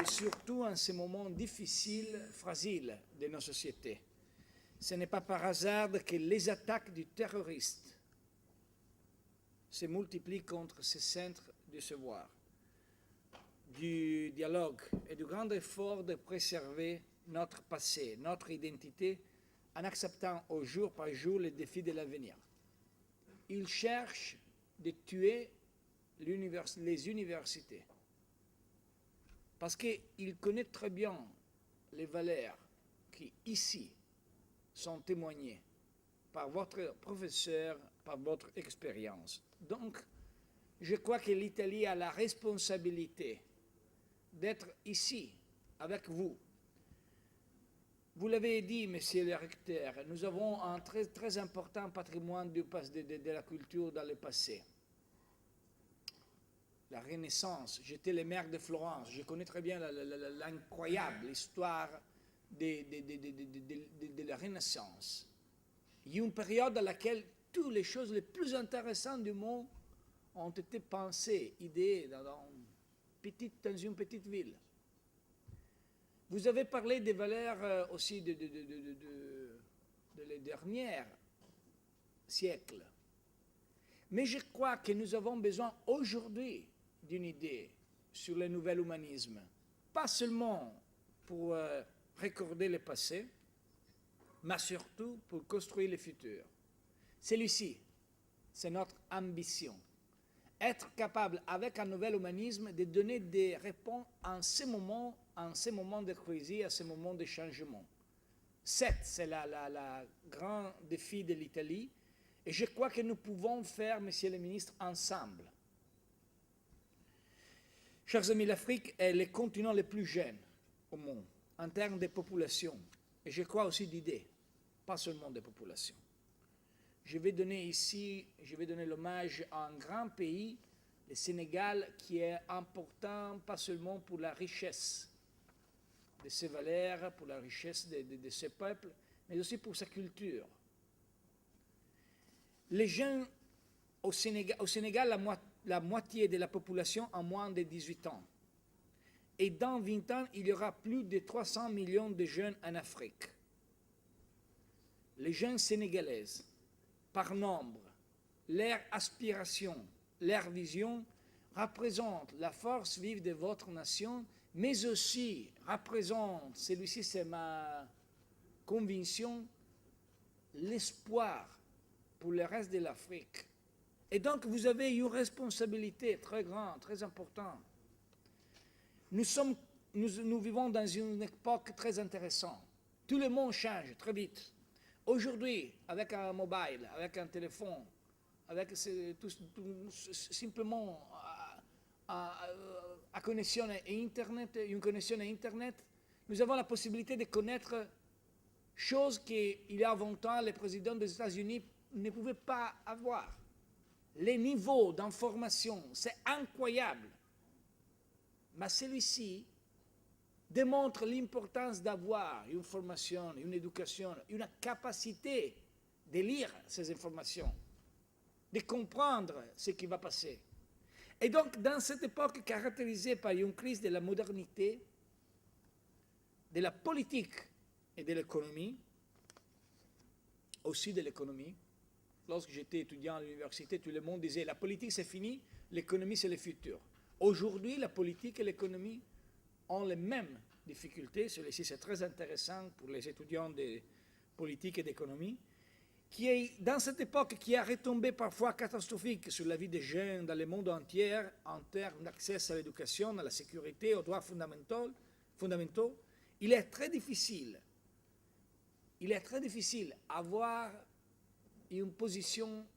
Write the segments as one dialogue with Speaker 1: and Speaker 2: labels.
Speaker 1: et surtout en ces moments difficiles, fragiles de nos sociétés. Ce n'est pas par hasard que les attaques du terroriste se multiplient contre ces centres de savoir, du dialogue et du grand effort de préserver notre passé, notre identité, en acceptant au jour par jour les défis de l'avenir. Ils cherchent de tuer les universités parce qu'ils connaissent très bien les valeurs qui, ici, sont témoignées par votre professeur, par votre expérience. Donc, je crois que l'Italie a la responsabilité d'être ici, avec vous. Vous l'avez dit, monsieur le recteur, nous avons un très, très important patrimoine de la culture dans le passé. La Renaissance, j'étais le maire de Florence, je connais très bien l'incroyable histoire de la Renaissance. Il y a une période dans laquelle toutes les choses les plus intéressantes du monde ont été pensées, idées dans une petite ville. Vous avez parlé des valeurs aussi de les derniers siècles. Mais je crois que nous avons besoin aujourd'hui d'une idée sur le nouvel humanisme. Pas seulement pour recorder le passé, mais surtout pour construire le futur. Celui-ci, c'est notre ambition. Être capable, avec un nouvel humanisme, de donner des réponses en ces moments de crise, à ces moments de changement. C'est le grand défi de l'Italie, et je crois que nous pouvons faire, monsieur le ministre, ensemble. Chers amis, l'Afrique est le continent le plus jeune au monde, en termes de population, et je crois aussi d'idées, pas seulement de population. Je vais donner l'hommage à un grand pays, le Sénégal, qui est important pas seulement pour la richesse de ses valeurs, pour la richesse de ses peuples, mais aussi pour sa culture. Les jeunes au Sénégal, la moitié de la population a moins de 18 ans. Et dans 20 ans, il y aura plus de 300 millions de jeunes en Afrique. Les jeunes sénégalaises, par nombre, leur aspiration, leur vision représentent la force vive de votre nation, mais aussi représentent, celui-ci c'est ma conviction, l'espoir pour le reste de l'Afrique. Et donc vous avez une responsabilité très grande, très importante. Nous vivons dans une époque très intéressante. Tout le monde change très vite. Aujourd'hui, avec un mobile, avec un téléphone, avec simplement une connexion à Internet, nous avons la possibilité de connaître choses qu'il y a 20 ans, le président des États-Unis ne pouvait pas avoir. Les niveaux d'information, c'est incroyable. Mais celui-ci démontre l'importance d'avoir une formation, une éducation, une capacité de lire ces informations, de comprendre ce qui va passer. Et donc, dans cette époque caractérisée par une crise de la modernité, de la politique et de l'économie, aussi de l'économie, lorsque j'étais étudiant à l'université, tout le monde disait la politique c'est fini, l'économie c'est le futur. Aujourd'hui, la politique et l'économie ont les mêmes difficultés. Ceci c'est très intéressant pour les étudiants de politique et d'économie, qui est dans cette époque qui a retombé parfois catastrophique sur la vie des jeunes dans le monde entier en termes d'accès à l'éducation, à la sécurité, aux droits fondamentaux. Il est très difficile d'avoir une position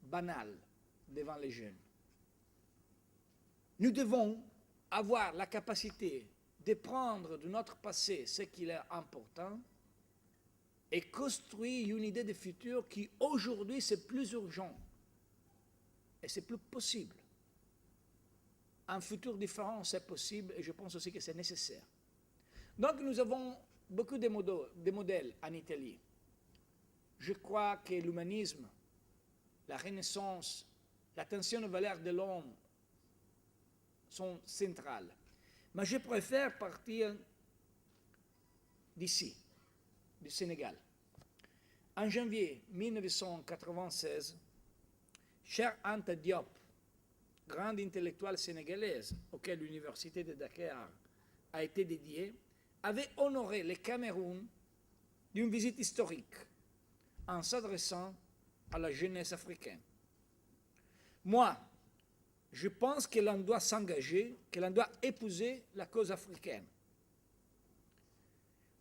Speaker 1: banale devant les jeunes. Nous devons avoir la capacité de prendre de notre passé ce qui est important et construire une idée de futur qui aujourd'hui c'est plus urgent et c'est plus possible. Un futur différent c'est possible et je pense aussi que c'est nécessaire. Donc nous avons beaucoup de modèles en Italie. Je crois que l'humanisme, la Renaissance, l'attention aux valeurs de l'homme sont centrales. Mais je préfère partir d'ici, du Sénégal. En janvier 1996, cher Anta Diop, grande intellectuelle sénégalaise auquel l'université de Dakar a été dédiée, avait honoré le Cameroun d'une visite historique en s'adressant à la jeunesse africaine. Moi, je pense que l'on doit s'engager, que l'on doit épouser la cause africaine.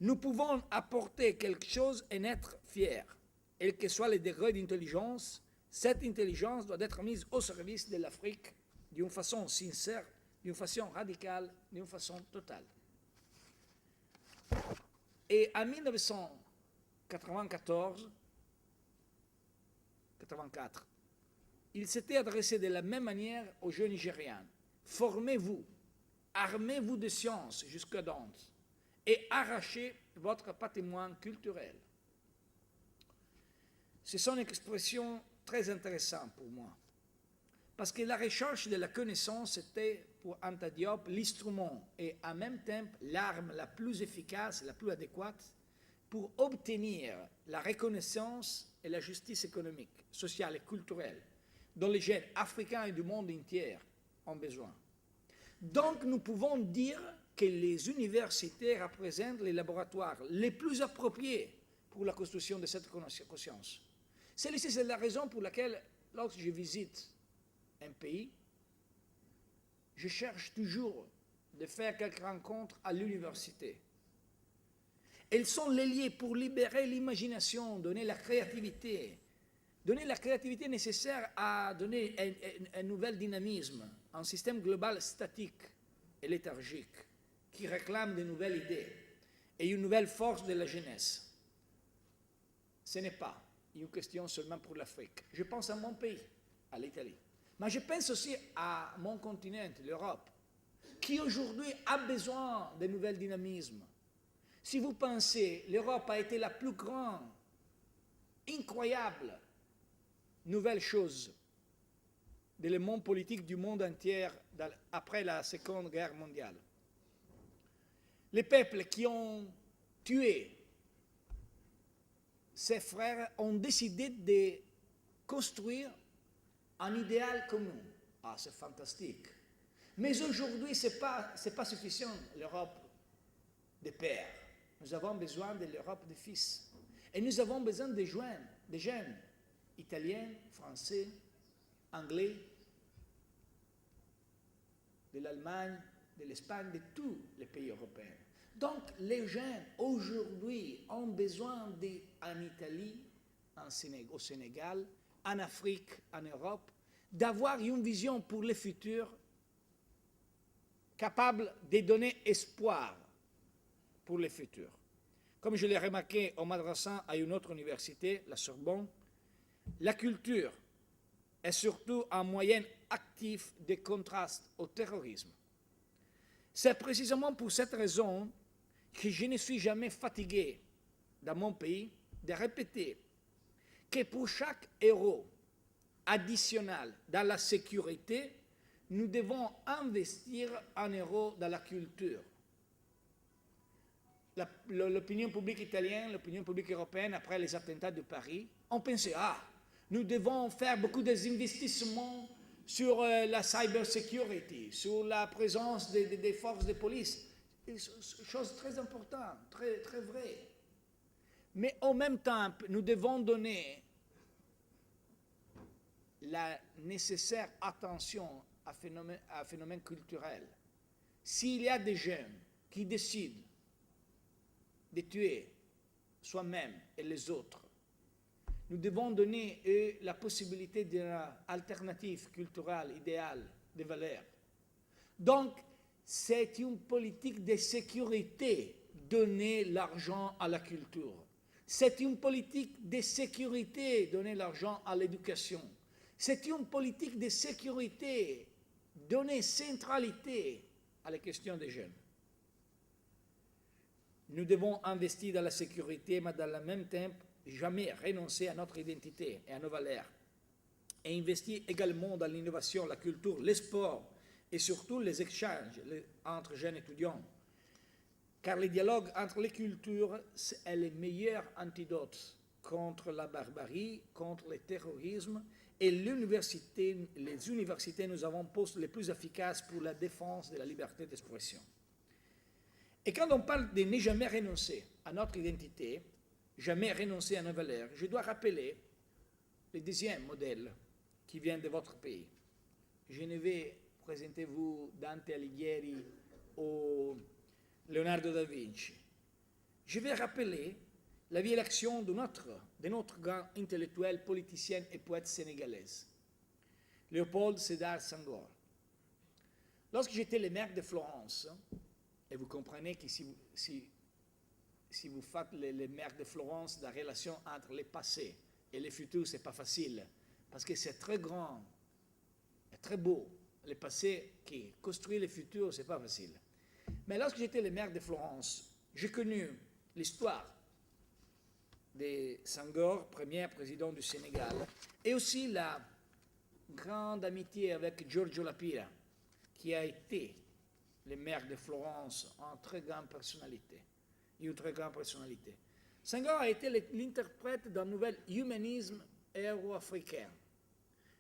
Speaker 1: Nous pouvons apporter quelque chose et en être fiers. Et que soit le degré d'intelligence, cette intelligence doit être mise au service de l'Afrique d'une façon sincère, d'une façon radicale, d'une façon totale. Et en 1994, il s'était adressé de la même manière aux jeunes Nigériens. Formez-vous, armez-vous de sciences jusqu'à Dante et arrachez votre patrimoine culturel. Ce sont des expressions très intéressantes pour moi. Parce que la recherche de la connaissance était pour Anta Diop l'instrument et en même temps l'arme la plus efficace, la plus adéquate pour obtenir la reconnaissance et la justice économique, sociale et culturelle dont les jeunes africains et du monde entier ont besoin. Donc nous pouvons dire que les universités représentent les laboratoires les plus appropriés pour la construction de cette conscience. Celle-ci, c'est la raison pour laquelle, lorsque je visite un pays, je cherche toujours de faire quelques rencontres à l'université. Elles sont les liées pour libérer l'imagination, donner la créativité nécessaire à donner un nouvel dynamisme, un système global statique et léthargique qui réclame de nouvelles idées et une nouvelle force de la jeunesse. Ce n'est pas une question seulement pour l'Afrique. Je pense à mon pays, à l'Italie. Mais je pense aussi à mon continent, l'Europe, qui aujourd'hui a besoin de nouveaux dynamismes. Si vous pensez, l'Europe a été la plus grande, incroyable, nouvelle chose de le monde politique du monde entier après la Seconde Guerre mondiale. Les peuples qui ont tué ses frères ont décidé de construire un idéal commun. Ah, c'est fantastique. Mais aujourd'hui, ce n'est pas suffisant, l'Europe des pères. Nous avons besoin de l'Europe des fils. Et nous avons besoin des jeunes, italiens, français, anglais, de l'Allemagne, de l'Espagne, de tous les pays européens. Donc, les jeunes, aujourd'hui, ont besoin, en Italie, au Sénégal, en Afrique, en Europe, d'avoir une vision pour le futur capable de donner espoir pour le futur. Comme je l'ai remarqué en m'adressant à une autre université, la Sorbonne, la culture est surtout un moyen actif de contraste au terrorisme. C'est précisément pour cette raison que je ne suis jamais fatigué dans mon pays de répéter que pour chaque euro additionnel dans la sécurité, nous devons investir un euro dans la culture. L'opinion publique italienne, l'opinion publique européenne, après les attentats de Paris, ont pensé, nous devons faire beaucoup d'investissements sur la cybersecurity, sur la présence des forces de police. Chose très importante, très, très vraie. Mais en même temps, nous devons donner la nécessaire attention à phénomènes culturels. S'il y a des jeunes qui décident de tuer soi-même et les autres, nous devons donner la possibilité d'une alternative culturelle, idéale, de valeurs. Donc, c'est une politique de sécurité, donner l'argent à la culture. C'est une politique de sécurité, donner l'argent à l'éducation. C'est une politique de sécurité, donner centralité à la question des jeunes. Nous devons investir dans la sécurité, mais dans le même temps, jamais renoncer à notre identité et à nos valeurs. Et investir également dans l'innovation, la culture, le sport et surtout les échanges entre jeunes étudiants. Car le dialogue entre les cultures est le meilleur antidote contre la barbarie, contre le terrorisme, et les universités nous avons postes les plus efficaces pour la défense de la liberté d'expression. Et quand on parle de ne jamais renoncer à notre identité, jamais renoncer à nos valeurs, je dois rappeler le deuxième modèle qui vient de votre pays. Je ne vais présenter vous Dante Alighieri ou Leonardo da Vinci. Je vais rappeler la vieille action de notre grand intellectuel, politicien et poète sénégalaise, Léopold Sédar Senghor. Lorsque j'étais le maire de Florence, et vous comprenez que si vous faites le maire de Florence, la relation entre le passé et le futur, ce n'est pas facile, parce que c'est très grand et très beau. Le passé qui construit le futur, ce n'est pas facile. Mais lorsque j'étais le maire de Florence, j'ai connu l'histoire de Senghor, premier président du Sénégal, et aussi la grande amitié avec Giorgio La Pira, qui a été le maire de Florence, une très grande personnalité. Senghor a été l'interprète d'un nouvel humanisme euro-africain.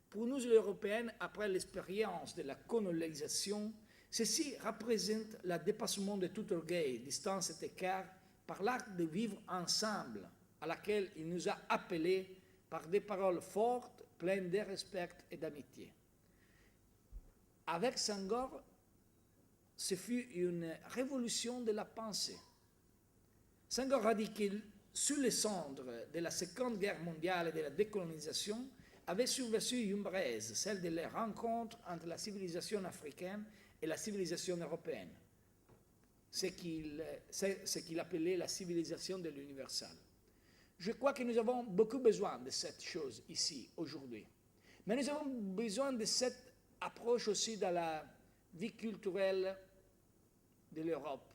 Speaker 1: Pour nous, les Européens, après l'expérience de la colonisation, ceci représente le dépassement de tout orgueil, distance et écart par l'art de vivre ensemble, à laquelle il nous a appelés par des paroles fortes, pleines de respect et d'amitié. Avec Senghor, ce fut une révolution de la pensée. Senghor a dit que sous les cendres de la Seconde Guerre mondiale et de la décolonisation, avait survécu une braise, celle de la rencontre entre la civilisation africaine et la civilisation européenne, ce qu'il appelait la civilisation de l'universel. Je crois que nous avons beaucoup besoin de cette chose ici, aujourd'hui. Mais nous avons besoin de cette approche aussi dans la vie culturelle de l'Europe,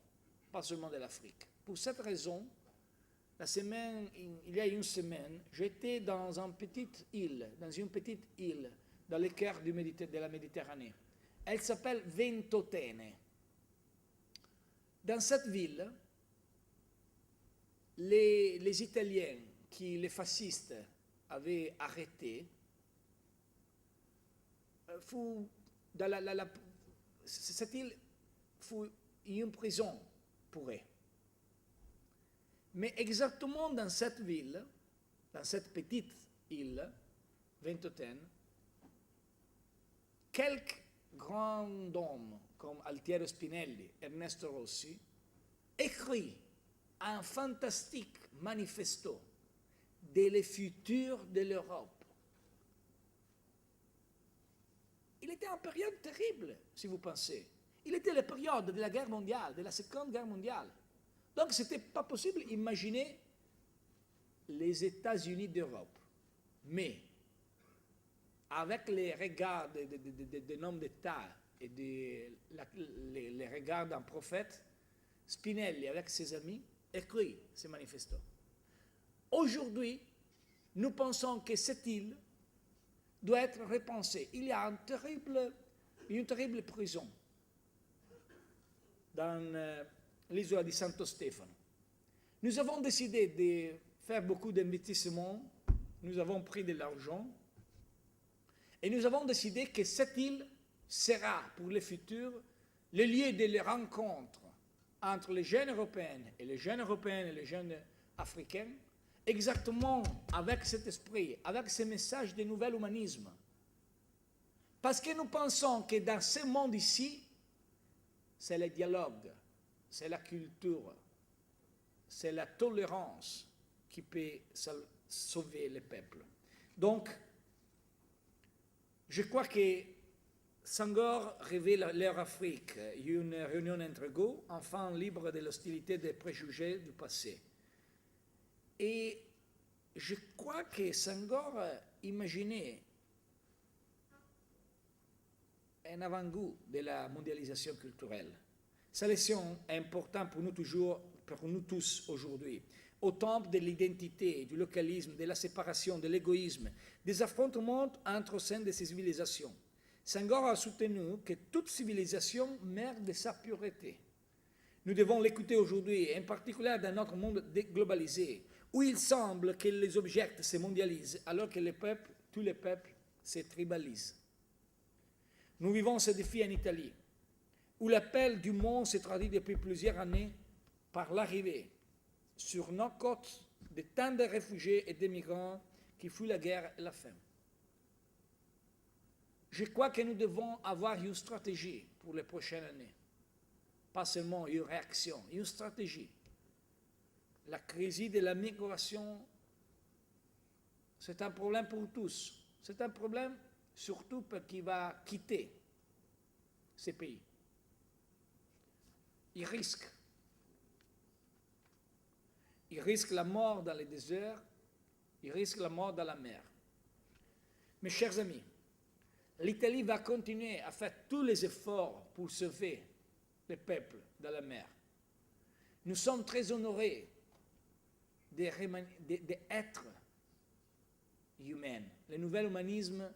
Speaker 1: pas seulement de l'Afrique. Pour cette raison, il y a une semaine, j'étais dans une petite île, dans le cœur de la Méditerranée. Elle s'appelle Ventotene. Dans cette ville, les Italiens qui les fascistes avaient arrêtés, cette île fut une prison pour eux. Mais exactement dans cette ville, dans cette petite île, Ventotene, quelques grands hommes comme Altiero Spinelli, Ernesto Rossi, écrit un fantastique manifesto de le futur de l'Europe. Il était en période terrible, si vous pensez. Il était la période de la guerre mondiale, de la Seconde Guerre mondiale. Donc, ce n'était pas possible d'imaginer les États-Unis d'Europe. Mais, avec les regards d'un homme d'État et les regards d'un prophète, Spinelli, avec ses amis, écrit ce manifesto. Aujourd'hui, nous pensons que cette île doit être repensée. Il y a une terrible prison dans l'isola di Santo Stefano. Nous avons décidé de faire beaucoup d'investissements, nous avons pris de l'argent, et nous avons décidé que cette île sera pour le futur le lieu de la rencontre entre les jeunes européens et les jeunes africains, exactement avec cet esprit, avec ce message de nouvel humanisme. Parce que nous pensons que dans ce monde ici, c'est le dialogue, c'est la culture, c'est la tolérance qui peut sauver le peuple. Donc, je crois que Senghor rêvait leur Afrique, une réunion entre égaux, enfants libres de l'hostilité et des préjugés du passé. Et je crois que Senghor imaginait un avant-goût de la mondialisation culturelle. Sa leçon est importante pour nous tous aujourd'hui. Au temple de l'identité, du localisme, de la séparation, de l'égoïsme, des affrontements entre sein de ces civilisations. Senghor a soutenu que toute civilisation meurt de sa pureté. Nous devons l'écouter aujourd'hui, en particulier dans notre monde globalisé, où il semble que les objets se mondialisent, alors que les peuples, tous les peuples, se tribalisent. Nous vivons ce défi en Italie, où l'appel du monde se traduit depuis plusieurs années par l'arrivée sur nos côtes de tant de réfugiés et de migrants qui fuient la guerre et la faim. Je crois que nous devons avoir une stratégie pour les prochaines années. Pas seulement une réaction, une stratégie. La crise de la migration, c'est un problème pour tous. C'est un problème surtout pour qui va quitter ces pays. Il risque la mort dans les déserts, il risque la mort dans la mer. Mes chers amis, l'Italie va continuer à faire tous les efforts pour sauver les peuples dans la mer. Nous sommes très honorés d'être humains. Le nouvel humanisme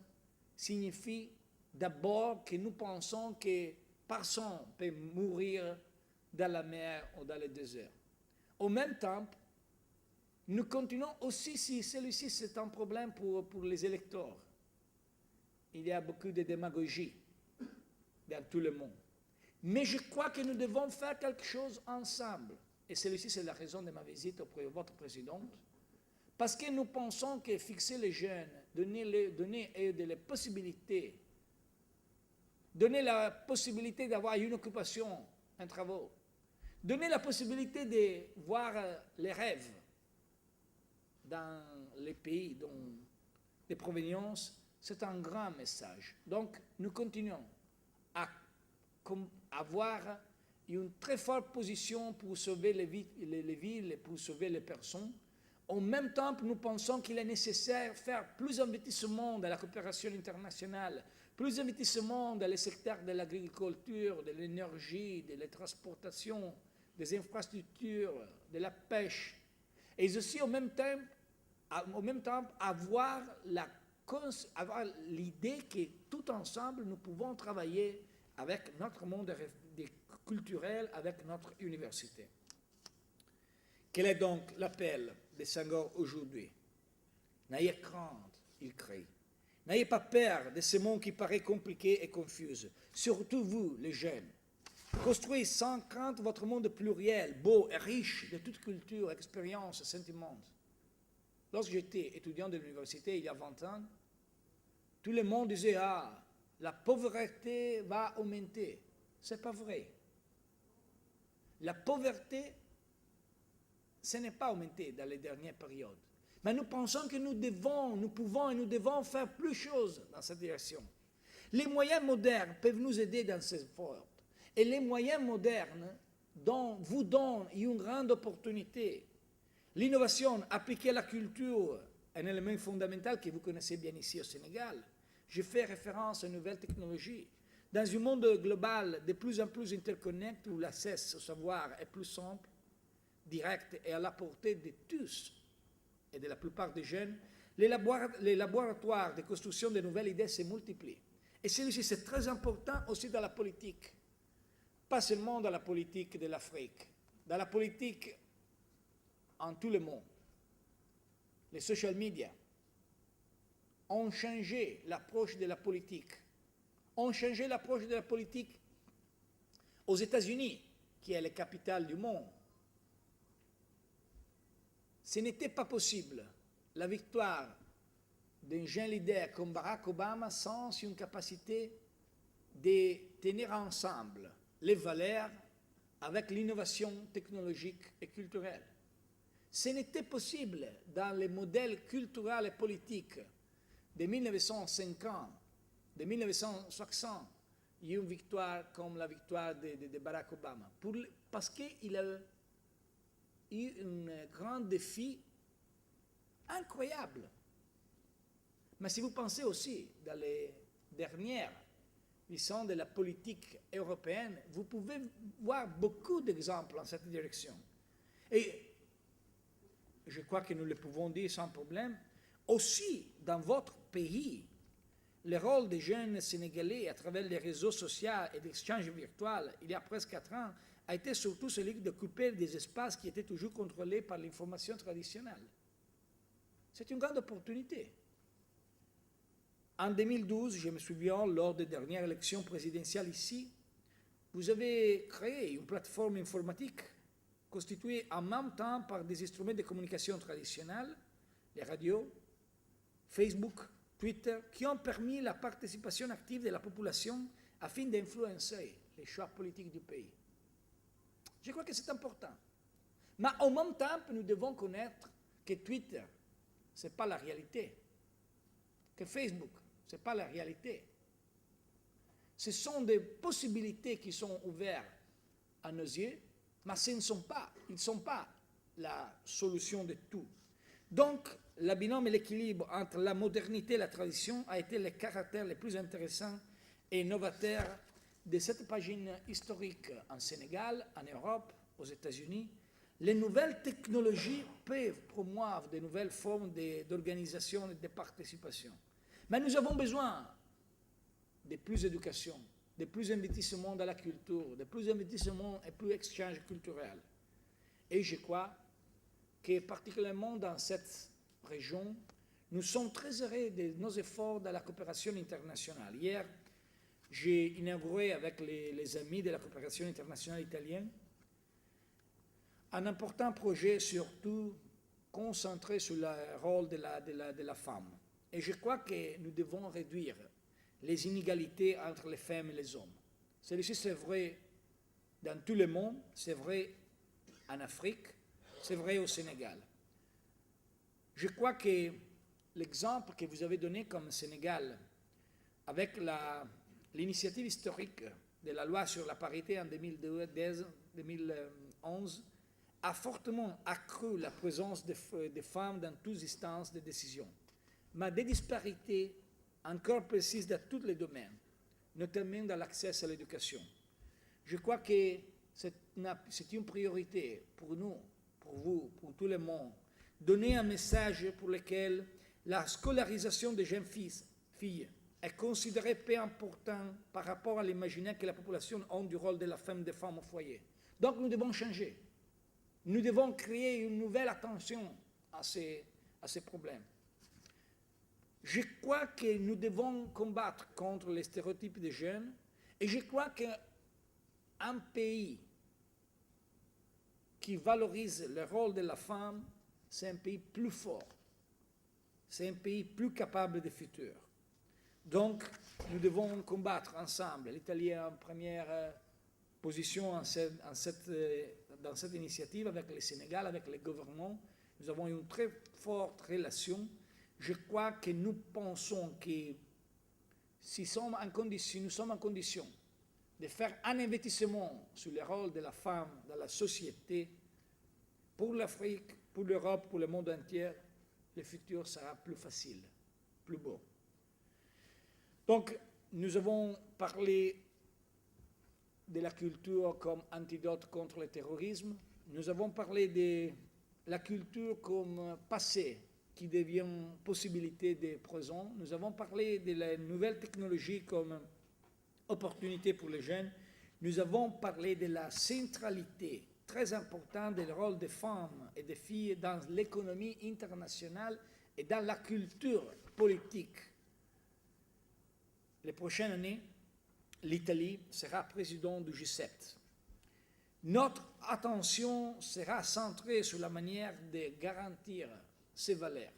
Speaker 1: signifie d'abord que nous pensons que personne peut mourir dans la mer ou dans le désert. En même temps, nous continuons aussi, si celui-ci c'est un problème pour les électeurs. Il y a beaucoup de démagogie dans tout le monde. Mais je crois que nous devons faire quelque chose ensemble. Et celui-ci, c'est la raison de ma visite auprès de votre présidente. Parce que nous pensons que fixer les jeunes, donner les possibilités, donner la possibilité d'avoir une occupation, un travail, donner la possibilité de voir les rêves dans les pays de provenance, c'est un grand message. Donc, nous continuons à avoir une très forte position pour sauver les villes et pour sauver les personnes. En même temps, nous pensons qu'il est nécessaire de faire plus d'investissement dans la coopération internationale, plus d'investissement dans les secteurs de l'agriculture, de l'énergie, de la transportation, des infrastructures, de la pêche. Et aussi, en même temps avoir l'idée que tout ensemble, nous pouvons travailler avec notre monde culturel, avec notre université. Quel est donc l'appel de Senghor aujourd'hui? N'ayez crainte, il crie. N'ayez pas peur de ce monde qui paraît compliqué et confus. Surtout vous, les jeunes. Construisez sans crainte votre monde pluriel, beau et riche de toute culture, expérience, sentiments. Lorsque j'étais étudiant de l'université il y a 20 ans, tout le monde disait « Ah, la pauvreté va augmenter ». Ce n'est pas vrai. La pauvreté, ce n'est pas augmenté dans les dernières périodes. Mais nous pensons que nous pouvons et nous devons faire plus de choses dans cette direction. Les moyens modernes peuvent nous aider dans ces efforts. Et les moyens modernes vous donnent une grande opportunité. L'innovation appliquée à la culture est un élément fondamental que vous connaissez bien ici au Sénégal. Je fais référence aux nouvelles technologies. Dans un monde global de plus en plus interconnecté où l'accès au savoir est plus simple, direct et à la portée de tous et de la plupart des jeunes, les laboratoires de construction de nouvelles idées se multiplient. Et celui-ci, c'est très important aussi dans la politique. Pas seulement dans la politique de l'Afrique, dans la politique en tout le monde. Les social media ont changé l'approche de la politique. Ont changé l'approche de la politique aux États-Unis, qui est la capitale du monde. Ce n'était pas possible, la victoire d'un jeune leader comme Barack Obama sans une capacité de tenir ensemble les valeurs avec l'innovation technologique et culturelle. Ce n'était possible dans les modèles culturels et politiques de 1950, de 1960, il y a eu une victoire comme la victoire de Barack Obama, parce qu'il a eu un grand défi incroyable. Mais si vous pensez aussi dans les dernières visions de la politique européenne, vous pouvez voir beaucoup d'exemples en cette direction. Et je crois que nous le pouvons dire sans problème, aussi dans votre pays, le rôle des jeunes Sénégalais à travers les réseaux sociaux et l'échange virtuel, il y a presque 4 ans, a été surtout celui de couper des espaces qui étaient toujours contrôlés par l'information traditionnelle. C'est une grande opportunité. En 2012, je me souviens, lors des dernières élections présidentielles ici, vous avez créé une plateforme informatique constituée en même temps par des instruments de communication traditionnels, les radios, Facebook, Twitter, qui ont permis la participation active de la population afin d'influencer les choix politiques du pays. Je crois que c'est important. Mais en même temps, nous devons connaître que Twitter, ce n'est pas la réalité, que Facebook, ce n'est pas la réalité. Ce sont des possibilités qui sont ouvertes à nos yeux, mais ils ne sont pas la solution de tout. Donc, le binôme et l'équilibre entre la modernité et la tradition a été le caractère le plus intéressant et novateur de cette pagine historique en Sénégal, en Europe, aux États-Unis. Les nouvelles technologies peuvent promouvoir de nouvelles formes d'organisation et de participation. Mais nous avons besoin de plus d'éducation, de plus d'investissement dans la culture, de plus d'investissement et plus d'échanges culturels. Et je crois que particulièrement dans cette région, nous sommes très heureux de nos efforts dans la coopération internationale. Hier, j'ai inauguré avec les amis de la coopération internationale italienne un important projet surtout concentré sur le rôle de la femme. Et je crois que nous devons réduire les inégalités entre les femmes et les hommes. Ceci, c'est vrai dans tout le monde, c'est vrai en Afrique, c'est vrai au Sénégal. Je crois que l'exemple que vous avez donné comme Sénégal, avec l'initiative historique de la loi sur la parité en 2011, a fortement accru la présence des femmes dans toutes les instances de décision. Mais des disparités encore persistent dans tous les domaines, notamment dans l'accès à l'éducation. Je crois que c'est une priorité pour nous, pour vous, pour tout le monde, donner un message pour lequel la scolarisation des jeunes filles est considérée peu importante par rapport à l'imaginaire que la population a du rôle de la femme des femmes au foyer. Donc nous devons changer. Nous devons créer une nouvelle attention à ces problèmes. Je crois que nous devons combattre contre les stéréotypes des jeunes et je crois qu'un pays qui valorise le rôle de la femme, c'est un pays plus fort, c'est un pays plus capable de futur. Donc, nous devons combattre ensemble. L'Italie est en première position dans cette initiative avec le Sénégal, avec le gouvernement. Nous avons une très forte relation. Je crois que nous pensons que si nous sommes en condition de faire un investissement sur le rôle de la femme dans la société, pour l'Afrique, pour l'Europe, pour le monde entier, le futur sera plus facile, plus beau. Donc, nous avons parlé de la culture comme antidote contre le terrorisme. Nous avons parlé de la culture comme passé qui devient possibilité de présent. Nous avons parlé de la nouvelle technologie comme opportunité pour les jeunes. Nous avons parlé de la centralité très importante du rôle des femmes et des filles dans l'économie internationale et dans la culture politique. Les prochaines années, l'Italie sera président du G7. Notre attention sera centrée sur la manière de garantir ces valeurs,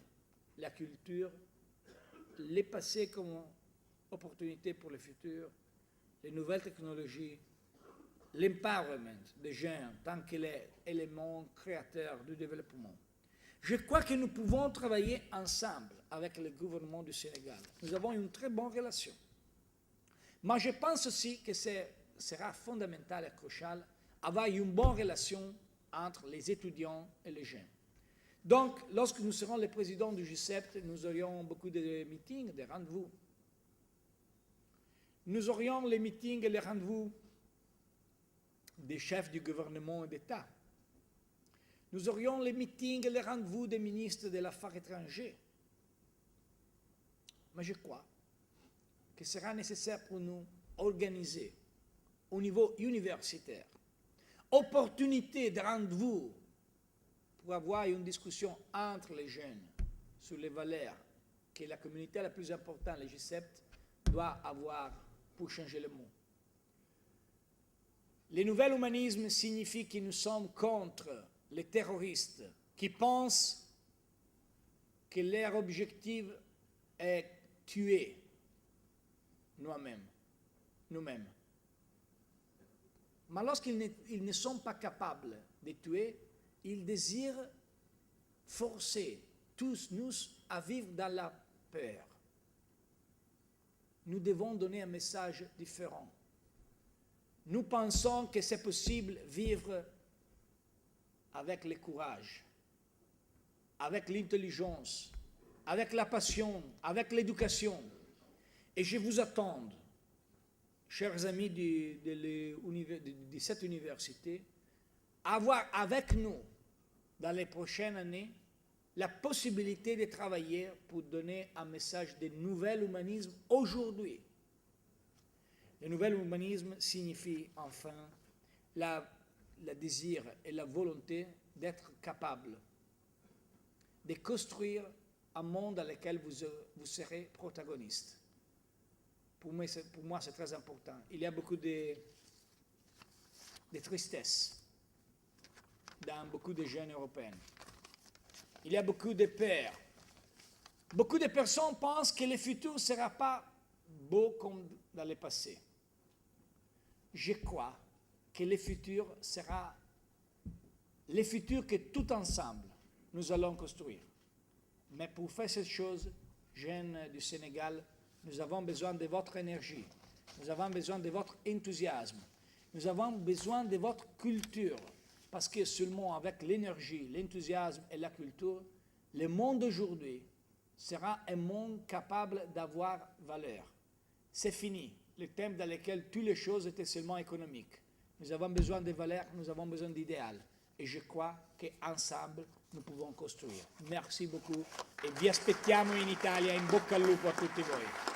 Speaker 1: la culture, les passés comme opportunité pour le futur, les nouvelles technologies, l'empowerment des jeunes tant qu'il est élément créateur du développement. Je crois que nous pouvons travailler ensemble avec le gouvernement du Sénégal. Nous avons une très bonne relation. Mais je pense aussi que ce sera fondamental et crucial d'avoir une bonne relation entre les étudiants et les jeunes. Donc, lorsque nous serons les présidents du G7, nous aurions beaucoup de meetings, de rendez-vous. Nous aurions les meetings et les rendez-vous des chefs du gouvernement et d'État. Nous aurions les meetings et les rendez-vous des ministres de l'Affaires étrangères. Mais je crois qui sera nécessaire pour nous organiser au niveau universitaire. Opportunité de rendez-vous pour avoir une discussion entre les jeunes sur les valeurs que la communauté la plus importante, les G7, doit avoir pour changer le monde. Le nouvel humanisme signifie que nous sommes contre les terroristes qui pensent que leur objectif est tuer nous-mêmes. Mais lorsqu'ils ne sont pas capables de tuer, ils désirent forcer tous nous à vivre dans la peur. Nous devons donner un message différent. Nous pensons que c'est possible de vivre avec le courage, avec l'intelligence, avec la passion, avec l'éducation. Et je vous attends, chers amis de cette université, à avoir avec nous, dans les prochaines années, la possibilité de travailler pour donner un message de nouvel humanisme aujourd'hui. Le nouvel humanisme signifie enfin le désir et la volonté d'être capable de construire un monde dans lequel vous serez protagoniste. Pour moi, c'est très important. Il y a beaucoup de tristesse dans beaucoup de jeunes européens. Il y a beaucoup de peur. Beaucoup de personnes pensent que le futur ne sera pas beau comme dans le passé. Je crois que le futur sera le futur que tout ensemble nous allons construire. Mais pour faire cette chose, jeunes du Sénégal, nous avons besoin de votre énergie, nous avons besoin de votre enthousiasme, nous avons besoin de votre culture, parce que seulement avec l'énergie, l'enthousiasme et la culture, le monde d'aujourd'hui sera un monde capable d'avoir valeur. C'est fini, le thème dans lequel toutes les choses étaient seulement économiques. Nous avons besoin de valeurs, nous avons besoin d'idéal. E je crois qu'ensemble, nous pouvons construire. Merci beaucoup e vi aspettiamo in Italia. In bocca al lupo a tutti voi.